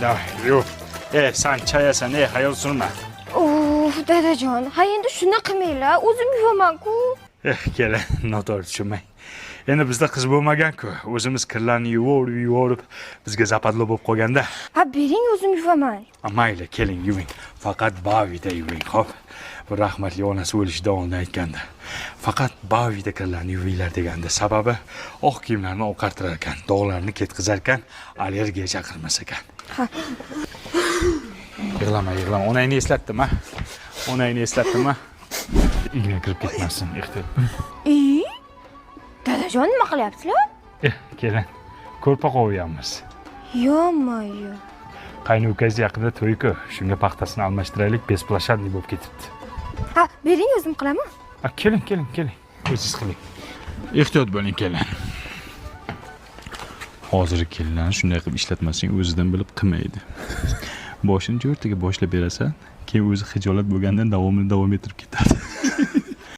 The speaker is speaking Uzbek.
Davay, yo'q. Sen chayasan, hayol surma. Dadajon, ha endi shuni qilmanglar, o'zim yuvaman-ku. Kelin, noto'g'ri tushunmang. Endi bizda qiz bo'lmagan-ku. O'zimiz kirlarni yuvorib, bizga zapadlo bo'lib qolganda. Ha, bering, o'zim yuvaman. Mayli, keling, yuving. Faqat Bavida yuving, xo'p? Bu rahmatli onasi o'lishidan oldin aytganda. Faqat Bavida kirlarni yuvinglar deganda. Sababi oq kiyimlarni oqartirar ekan, dog'larni ketkizar ekan, allergiya chaqirmas ekan. Ha. Yig'lama. Onangni eslatdim, ha? Igna kirib ketmasin, ehtiyot. Dadajon, nima qilyapsizlar? Kelin, ko'rpa qo'yamiz. Yo'q. Qaynukasi yaqinda to'y-ku, shunga paxtasini almashtiraylik, besplashadniy bo'lib ketibdi. Ha, bering, o'zim qilaman. Keling. O'zingiz qiling. Ehtiyot bo'ling, kelin. Hozir kelinlarni shunday qilib ishlatmasang, o'zidan bilib qilmaydi. Boshini jo'rtaga boshlab berasan, keyin o'zi xijolat bo'lgandan davom ettirib ketadi.